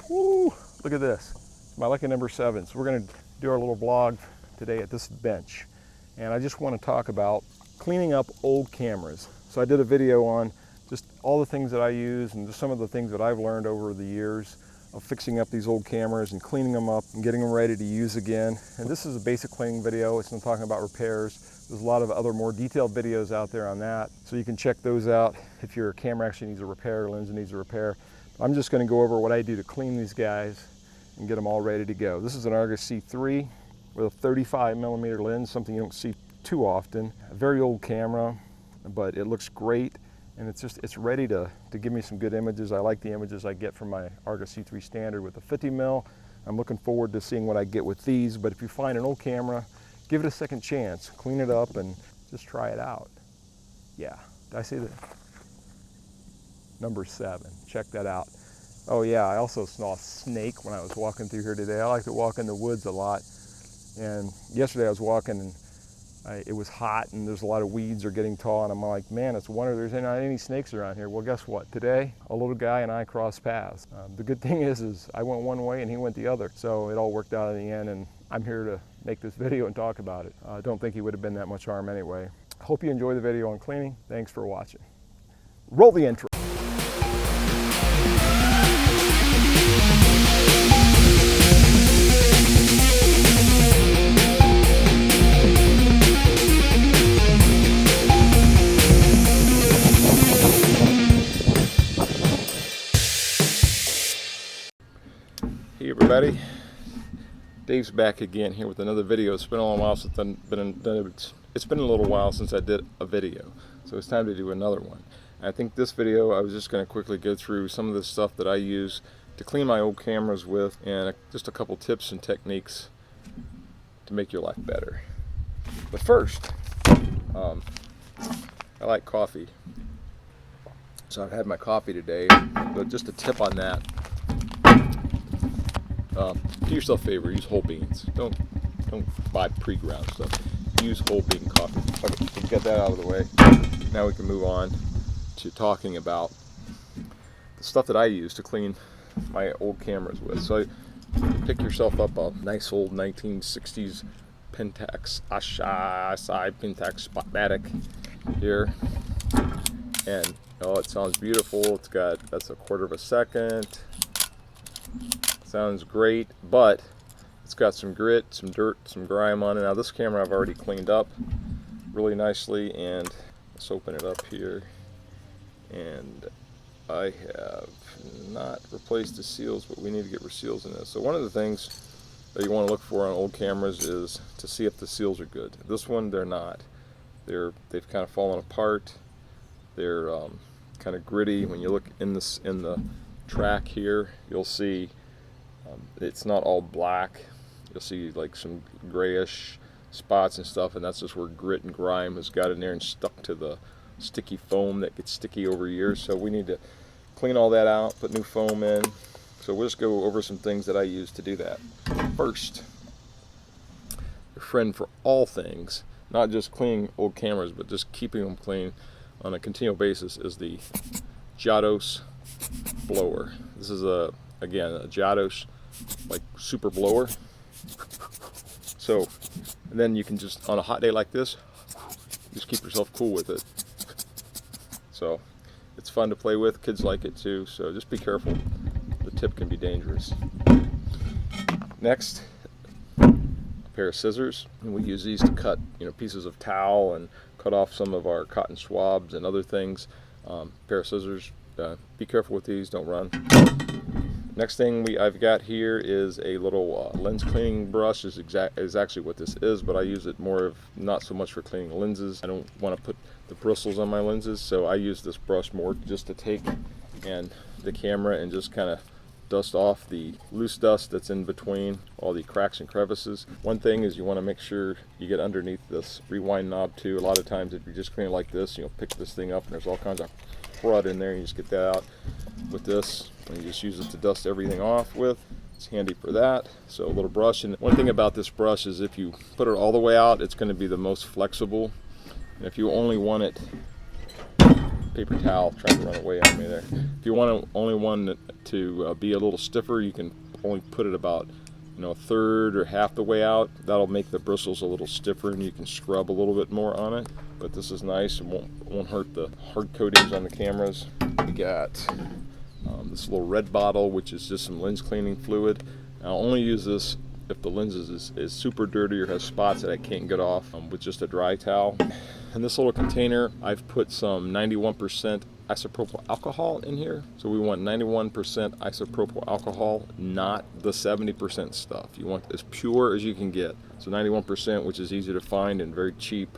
Woo, look at this. My lucky number 7. So we're going to do our little vlog today at this bench. And I just want to talk about cleaning up old cameras. So I did a video on just all the things that I use and just some of the things that I've learned over the years of fixing up these old cameras and cleaning them up and getting them ready to use again. And this is a basic cleaning video. It's not talking about repairs. There's a lot of other more detailed videos out there on that. So you can check those out if your camera actually needs a repair, lens needs a repair. I'm just going to go over what I do to clean these guys and get them all ready to go. This is an Argus C3 with a 35mm lens, something you don't see too often. A very old camera, but it looks great. And it's ready to give me some good images. I like the images I get from my Argus C3 Standard with the 50mm. I'm looking forward to seeing what I get with these, but if you find an old camera, give it a second chance. Clean it up and just try it out. Yeah, did I say that? Number 7, check that out. Oh yeah, I also saw a snake when I was walking through here today. I like to walk in the woods a lot. And yesterday I was walking and it was hot and there's a lot of weeds are getting tall, and I'm like, man, it's a wonder there's not any snakes around here. Well, guess what? Today, a little guy and I crossed paths. The good thing is I went one way and he went the other. So it all worked out in the end, and I'm here to make this video and talk about it. I don't think he would have been that much harm anyway. Hope you enjoy the video on cleaning. Thanks for watching. Roll the intro. Hey everybody, Dave's back again here with another video. It's been a little while since it's been a little while since I did a video, so it's time to do another one. I think this video I was just going to quickly go through some of the stuff that I use to clean my old cameras with, and just a couple tips and techniques to make your life better. But first, I like coffee, so I've had my coffee today. But just a tip on that. Do yourself a favor, use whole beans. Don't buy pre-ground stuff. Use whole bean coffee. Okay, so we got that out of the way. Now we can move on to talking about the stuff that I use to clean my old cameras with. So pick yourself up a nice old 1960s Pentax Pentax Spotmatic here, and oh, it sounds beautiful. That's a 1/4 of a second. Sounds great, but it's got some grit, some dirt, some grime on it. Now this camera I've already cleaned up really nicely, and let's open it up here. And I have not replaced the seals, but we need to get seals in this. So one of the things that you want to look for on old cameras is to see if the seals are good. This one, they're not. They've kind of fallen apart. They're kind of gritty. When you look in the track here, you'll see it's not all black. You'll see like some grayish spots and stuff, and that's just where grit and grime has got in there and stuck to the sticky foam that gets sticky over years. So we need to clean all that out, put new foam in. So we'll just go over some things that I use to do that. First, your friend for all things, not just cleaning old cameras, but just keeping them clean on a continual basis, is the Giados blower. This is again a Giados like super blower. So, and then you can just, on a hot day like this, just keep yourself cool with it. So it's fun to play with. Kids like it too, so just be careful. The tip can be dangerous. Next, a pair of scissors, and we use these to cut pieces of towel and cut off some of our cotton swabs and other things. Pair of scissors. Be careful with these, don't run. Next thing I've got here is a little lens cleaning brush. Is actually what this is, but I use it not so much for cleaning lenses. I don't want to put the bristles on my lenses, so I use this brush more just to take the camera and just kind of dust off the loose dust that's in between all the cracks and crevices. One thing is you want to make sure you get underneath this rewind knob too. A lot of times if you just clean it like this, you'll pick this thing up and there's all kinds of crud in there, and you just get that out with this, and you just use it to dust everything off with. It's handy for that. So a little brush. And one thing about this brush is if you put it all the way out, it's going to be the most flexible. And if you only want it paper towel trying to run away on me there. If you want only one to be a little stiffer, you can only put it about a third or half the way out. That'll make the bristles a little stiffer and you can scrub a little bit more on it. But this is nice. It won't hurt the hard coatings on the cameras. We got this little red bottle, which is just some lens cleaning fluid. I'll only use this if the lens is super dirty or has spots that I can't get off with just a dry towel. In this little container, I've put some 91% isopropyl alcohol in here. So we want 91% isopropyl alcohol, not the 70% stuff. You want as pure as you can get. So 91%, which is easy to find and very cheap.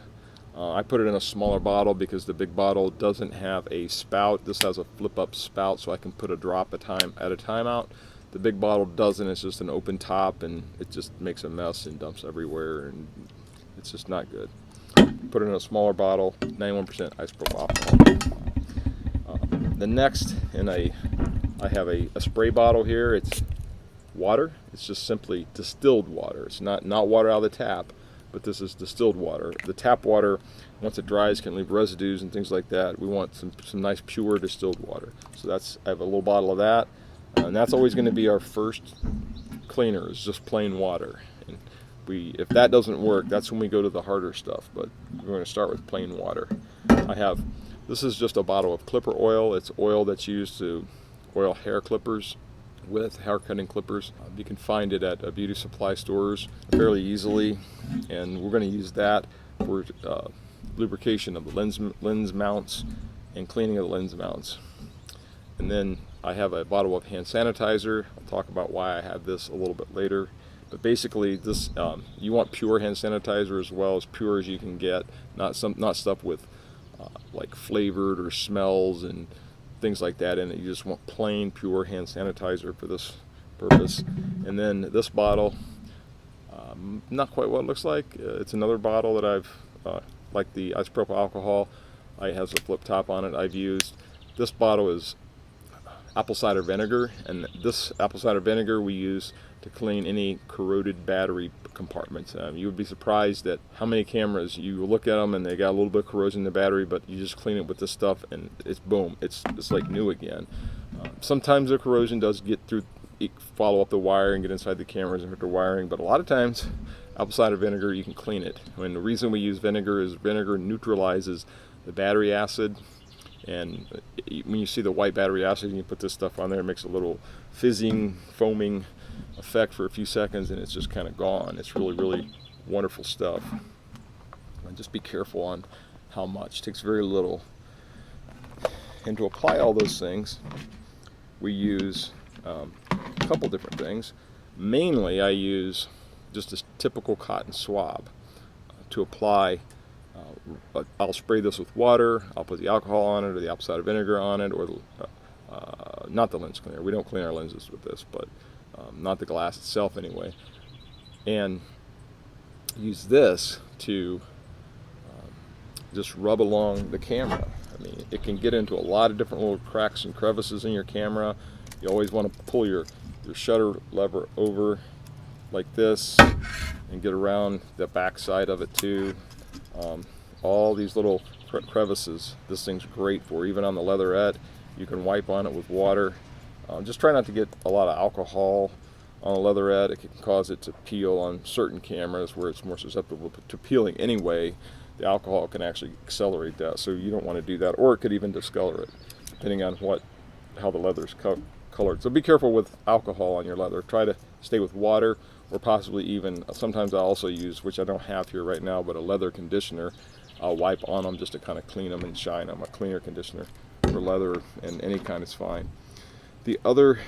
I put it in a smaller bottle because the big bottle doesn't have a spout. This has a flip-up spout, so I can put a drop at a time out. The big bottle doesn't. It's just an open top, and it just makes a mess and dumps everywhere, and it's just not good. Put it in a smaller bottle, 91% isopropyl alcohol. The next, I have a spray bottle here. It's water. It's just simply distilled water. It's not water out of the tap, but this is distilled water. The tap water, once it dries, can leave residues and things like that. We want some nice pure distilled water. So I have a little bottle of that, and that's always going to be our first cleaner, is just plain water. And if that doesn't work, that's when we go to the harder stuff, but we're going to start with plain water. This is just a bottle of clipper oil. It's oil that's used to oil hair clippers with hair cutting clippers. You can find it at beauty supply stores fairly easily, and we're going to use that for lubrication of the lens mounts and cleaning of the lens mounts. And then I have a bottle of hand sanitizer. I'll talk about why I have this a little bit later. But basically, this you want pure hand sanitizer, as well as pure as you can get, not stuff with like flavored or smells and things like that in it. You just want plain pure hand sanitizer for this purpose. And then this bottle, not quite what it looks like. It's another bottle that I've like the isopropyl alcohol. It has a flip top on it. I've used this bottle is apple cider vinegar, and this apple cider vinegar we use to clean any corroded battery compartments. You would be surprised at how many cameras you look at them and they got a little bit of corrosion in the battery, but you just clean it with this stuff and it's boom, it's like new again. Sometimes the corrosion does get through, follow up the wire and get inside the cameras and hurt the wiring, but a lot of times apple cider vinegar, you can clean it. I mean, the reason we use vinegar is vinegar neutralizes the battery acid. And when you see the white battery acid and you put this stuff on there, it makes a little fizzing, foaming effect for a few seconds, and it's just kind of gone. It's really, really wonderful stuff. And just be careful on how much. It takes very little. And to apply all those things, we use a couple different things. Mainly, I use just a typical cotton swab to apply. I'll spray this with water. I'll put the alcohol on it, or the apple cider vinegar on it, or not the lens cleaner. We don't clean our lenses with this, but not the glass itself anyway. And use this to just rub along the camera. I mean, it can get into a lot of different little cracks and crevices in your camera. You always want to pull your shutter lever over like this and get around the back side of it too. All these little crevices, this thing's great for. Even on the leatherette, you can wipe on it with water. Just try not to get a lot of alcohol on the leatherette. It can cause it to peel on certain cameras where it's more susceptible to peeling anyway. The alcohol can actually accelerate that, so you don't want to do that, or it could even discolor it, depending on how the leather's colored. So be careful with alcohol on your leather. Try to stay with water, or possibly even, sometimes I also use, which I don't have here right now, but a leather conditioner. I'll wipe on them just to kind of clean them and shine them. A cleaner conditioner for leather and any kind is fine. The other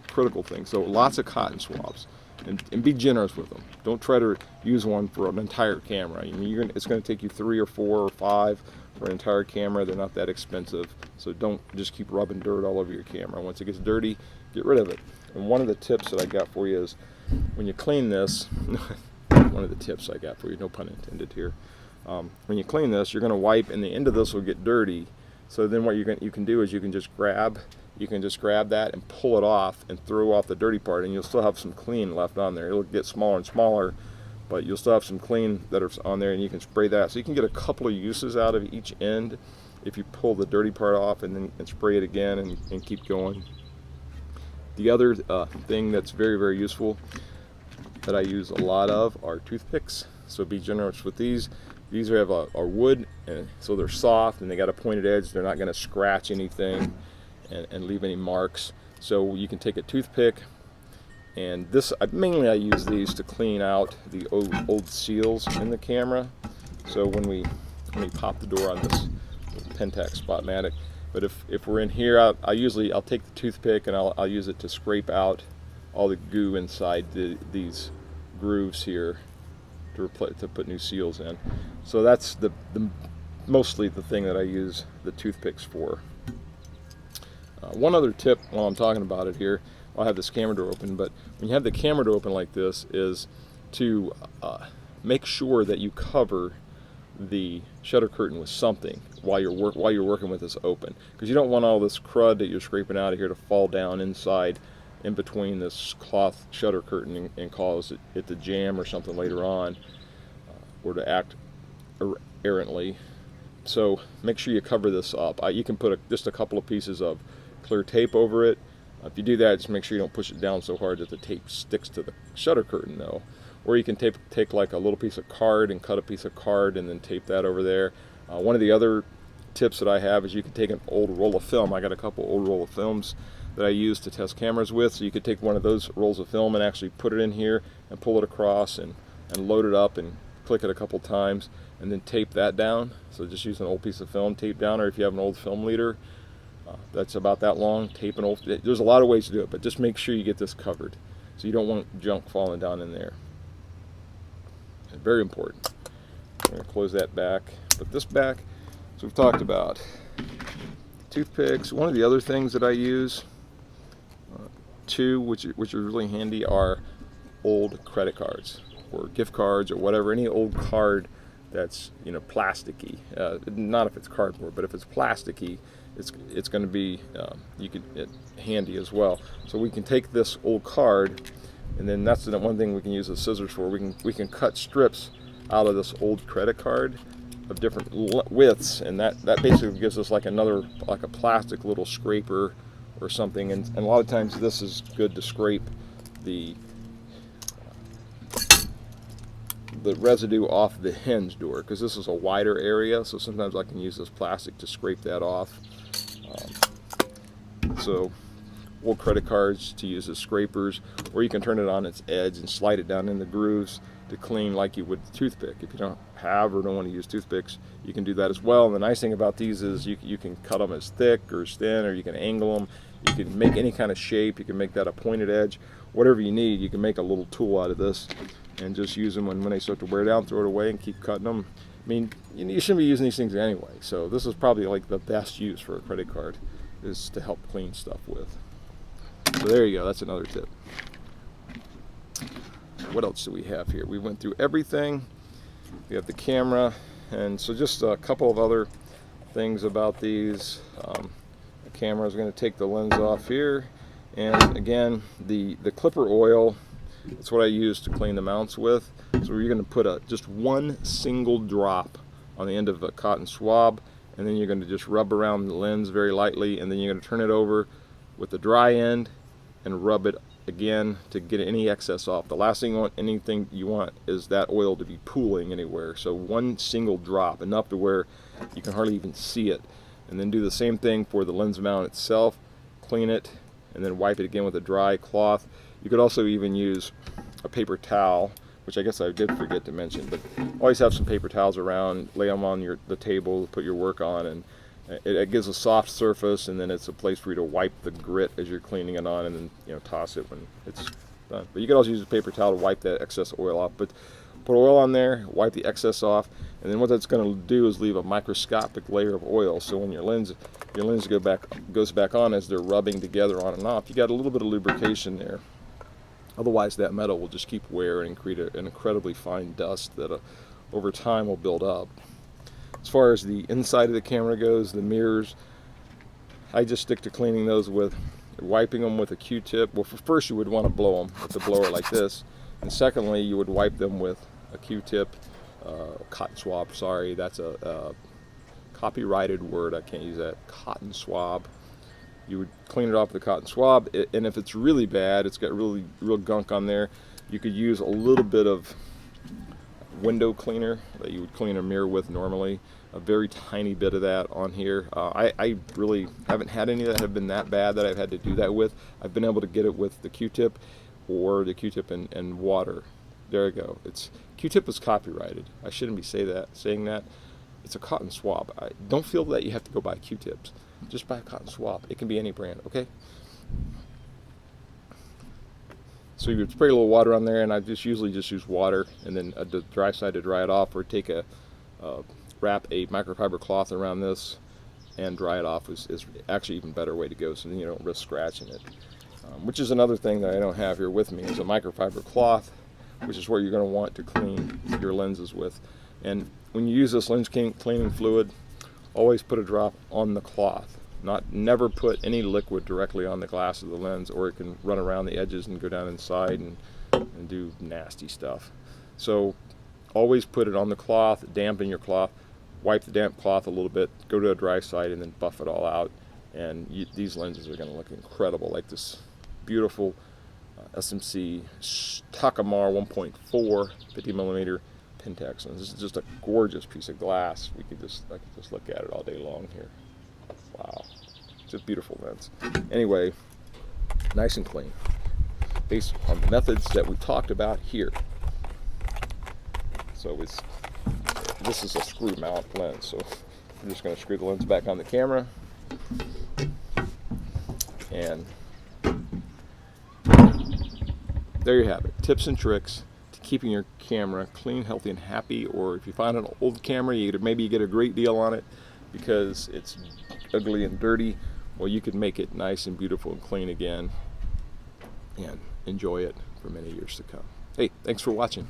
critical thing, so lots of cotton swabs, and be generous with them. Don't try to use one for an entire camera. I mean, it's going to take you 3 or 4 or 5 for an entire camera. They're not that expensive, so don't just keep rubbing dirt all over your camera. Once it gets dirty, get rid of it. And one of the tips that I got for you is, when you clean this, one of the tips I got for you, no pun intended here. When you clean this, you're going to wipe, and the end of this will get dirty. So then what you can do is you can just grab that and pull it off and throw off the dirty part, and you'll still have some clean left on there. It'll get smaller and smaller, but you'll still have some clean that are on there, and you can spray that. So you can get a couple of uses out of each end if you pull the dirty part off and then spray it again and keep going. The other thing that's very, very useful that I use a lot of are toothpicks. So be generous with these. These have a wood, and so they're soft and they got a pointed edge. They're not going to scratch anything and leave any marks. So you can take a toothpick, and this mainly I use these to clean out the old seals in the camera. So when we pop the door on this Pentax Spotmatic, but if we're in here, I'll take the toothpick and I'll use it to scrape out all the goo inside these grooves here to put new seals in. So that's mostly the thing that I use the toothpicks for. One other tip while I'm talking about it here, I'll have this camera door open, but when you have the camera door open like this, is to make sure that you cover the shutter curtain with something while you're working with this open, because you don't want all this crud that you're scraping out of here to fall down inside in between this cloth shutter curtain and cause it to jam or something later on, or to act errantly. So make sure you cover this up. You can put just a couple of pieces of clear tape over it. If you do that, just make sure you don't push it down so hard that the tape sticks to the shutter curtain though. Or you can take like a little piece of card and cut a piece of card and then tape that over there. One of the other tips that I have is you can take an old roll of film. I got a couple old roll of films that I use to test cameras with, so you could take one of those rolls of film and actually put it in here and pull it across and load it up and click it a couple times and then tape that down. So just use an old piece of film, tape down, or if you have an old film leader that's about that long, tape an old, there's a lot of ways to do it, but just make sure you get this covered so you don't want junk falling down in there. Very important. I'm going to close that back, put this back. So we've talked about toothpicks. One of the other things that I use too, which are really handy, are old credit cards or gift cards or whatever. Any old card that's plasticky. Not if it's cardboard, but if it's plasticky, it's going to be handy as well. So we can take this old card, and then that's the one thing we can use the scissors for. We can cut strips out of this old credit card of different widths, and that basically gives us like a plastic little scraper or something. And a lot of times this is good to scrape the residue off the hinge door, because this is a wider area, so sometimes I can use this plastic to scrape that off. So old credit cards to use as scrapers, or you can turn it on its edge and slide it down in the grooves to clean like you would the toothpick. If you don't have or don't want to use toothpicks, you can do that as well. And the nice thing about these is you can cut them as thick or as thin, or you can angle them. You can make any kind of shape. You can make that a pointed edge. Whatever you need, you can make a little tool out of this and just use them when they start to wear down, throw it away and keep cutting them. I mean, you shouldn't be using these things anyway, so this is probably like the best use for a credit card, is to help clean stuff with. So there you go, that's another tip. What else do we have here? We went through everything. We have the camera, and so just a couple of other things about these. The camera is going to take the lens off here, and again, the clipper oil, that's what I use to clean the mounts with. So you're going to put just one single drop on the end of a cotton swab, and then you're going to just rub around the lens very lightly, and then you're going to turn it over with the dry end and rub it again to get any excess off. The last thing you want is that oil to be pooling anywhere. So one single drop, enough to where you can hardly even see it. And then do the same thing for the lens mount itself. Clean it and then wipe it again with a dry cloth. You could also even use a paper towel, which I guess I did forget to mention, but always have some paper towels around, lay them on the table to put your work on, and it gives a soft surface, and then it's a place for you to wipe the grit as you're cleaning it on, and then toss it when it's done. But you can also use a paper towel to wipe that excess oil off. But put oil on there, wipe the excess off, and then what that's going to do is leave a microscopic layer of oil. So when your lens goes back on, as they're rubbing together on and off, you got a little bit of lubrication there. Otherwise, that metal will just keep wearing and create an incredibly fine dust that over time will build up. As far as the inside of the camera goes, the mirrors, I just stick to cleaning those with wiping them with a Q-tip. Well, first you would want to blow them with the blower like this, and secondly, you would wipe them with a Q-tip, cotton swab. Sorry, that's a copyrighted word, I can't use that, cotton swab. You would clean it off with a cotton swab, and if it's really bad, it's got real gunk on there, you could use a little bit of window cleaner that you would clean a mirror with normally, a very tiny bit of that on here. I really haven't had any that have been that bad that I've had to do that with. I've been able to get it with the Q-tip or the Q-tip and water. There you go. Q-tip is copyrighted. I shouldn't be saying that. It's a cotton swab. Don't feel that you have to go buy Q-tips. Just buy a cotton swab. It can be any brand, okay? So you would spray a little water on there, and I usually just use water, and then the dry side to dry it off, or take wrap a microfiber cloth around this and dry it off is actually even better way to go, so then you don't risk scratching it. Which is another thing that I don't have here with me is a microfiber cloth, which is where you're going to want to clean your lenses with. And when you use this lens cleaning fluid, always put a drop on the cloth. Never put any liquid directly on the glass of the lens, or it can run around the edges and go down inside and do nasty stuff. So always put it on the cloth, dampen your cloth, wipe the damp cloth a little bit, go to a dry side, and then buff it all out. And these lenses are going to look incredible, like this beautiful SMC Takamar 1.4 50mm Pentax lens. This is just a gorgeous piece of glass. I could just look at it all day long here. Wow, it's a beautiful lens. Anyway, nice and clean, based on the methods that we talked about here. So this is a screw mount lens, so I'm just going to screw the lens back on the camera, and there you have it. Tips and tricks to keeping your camera clean, healthy, and happy. Or if you find an old camera, maybe you get a great deal on it because it's ugly and dirty. Well, you could make it nice and beautiful and clean again and enjoy it for many years to come. Hey, thanks for watching.